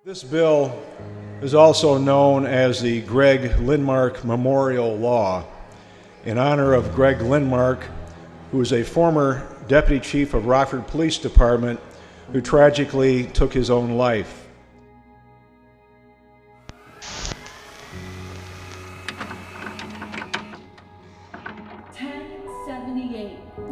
This bill is also known as the Greg Lindmark Memorial Law, in honor of Greg Lindmark, who is a former Deputy Chief of Rockford Police Department who tragically took his own life.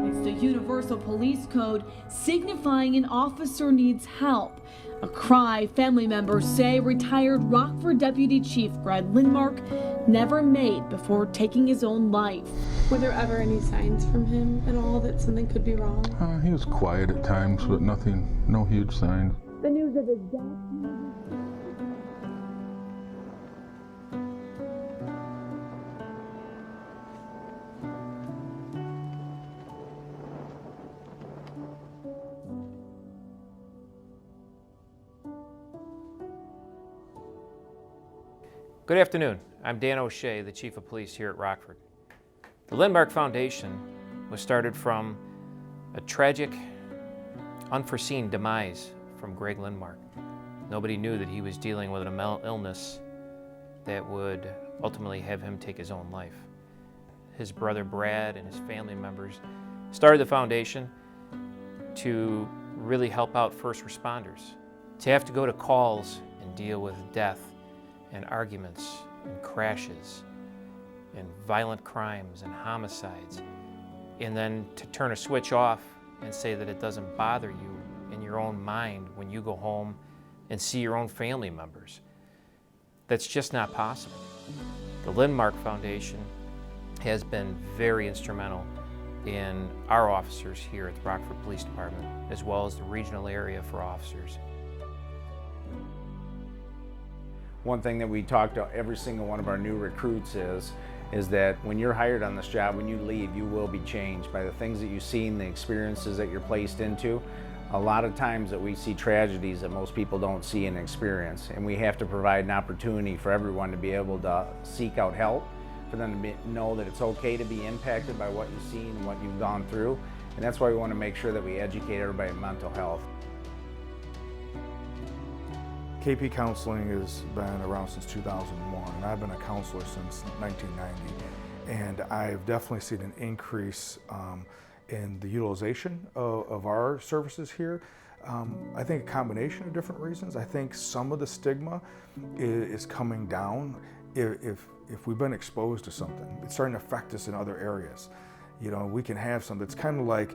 It's the Universal Police Code signifying an officer needs help. A cry family members say retired Rockford Deputy Chief Brad Lindmark never made before taking his own life. Were there ever any signs from him at all that something could be wrong? He was quiet at times, but no huge signs. The news of his death. Good afternoon. I'm Dan O'Shea, the Chief of Police here at Rockford. The Lindmark Foundation was started from a tragic, unforeseen demise from Greg Lindmark. Nobody knew that he was dealing with a mental illness that would ultimately have him take his own life. His brother Brad and his family members started the foundation to really help out first responders. To have to go to calls and deal with death and arguments and crashes and violent crimes and homicides, and then to turn a switch off and say that it doesn't bother you in your own mind when you go home and see your own family members. That's just not possible. The Lindmark Foundation has been very instrumental in our officers here at the Rockford Police Department, as well as the regional area for officers. One thing that we talk to every single one of our new recruits is that when you're hired on this job, when you leave, you will be changed by the things that you've seen, the experiences that you're placed into. A lot of times that we see tragedies that most people don't see and experience, and we have to provide an opportunity for everyone to be able to seek out help, for them to know that it's okay to be impacted by what you've seen and what you've gone through. And that's why we want to make sure that we educate everybody in mental health. KP counseling has been around since 2001, and I've been a counselor since 1990. And I've definitely seen an increase in the utilization of our services here. I think a combination of different reasons. I think some of the stigma is coming down. If we've been exposed to something, it's starting to affect us in other areas. You know, we can have something. It's kind of like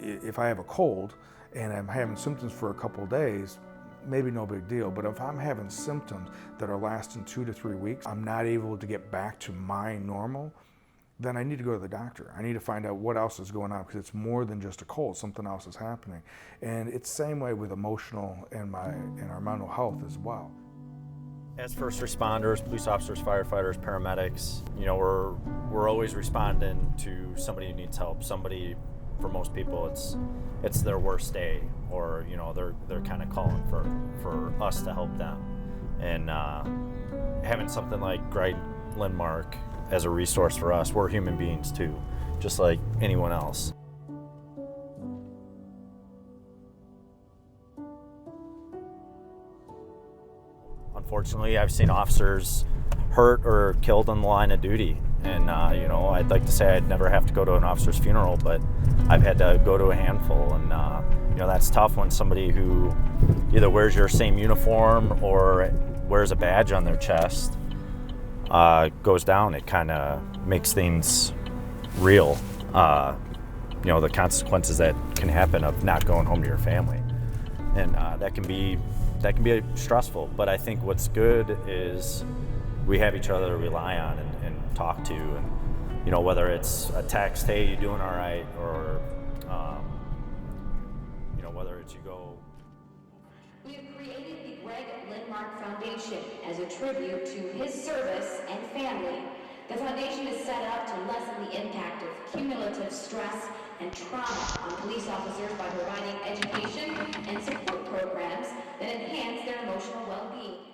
if I have a cold and I'm having symptoms for a couple of days, maybe no big deal, but if I'm having symptoms that are lasting 2 to 3 weeks, I'm not able to get back to my normal, then I need to go to the doctor. I need to find out what else is going on, because it's more than just a cold, something else is happening. And it's the same way with emotional and our mental health as well. As first responders, police officers, firefighters, paramedics, you know, we're always responding to somebody who needs help. Somebody, for most people, it's their worst day, or you know, they're kind of calling for us to help them. And having something like Greg Lindmark as a resource for us, we're human beings too, just like anyone else. Unfortunately, I've seen officers hurt or killed on the line of duty. And, you know, I'd like to say I'd never have to go to an officer's funeral, but I've had to go to a handful. And, you know, that's tough when somebody who either wears your same uniform or wears a badge on their chest goes down. It kind of makes things real. You know, the consequences that can happen of not going home to your family. And that can be stressful. But I think what's good is we have each other to rely on and talk to, and you know, whether it's a text, hey, you doing all right, or you know, whether it's you go. We have created the Greg Lindmark Foundation as a tribute to his service and family. The foundation is set up to lessen the impact of cumulative stress and trauma on police officers by providing education and support programs that enhance their emotional well-being.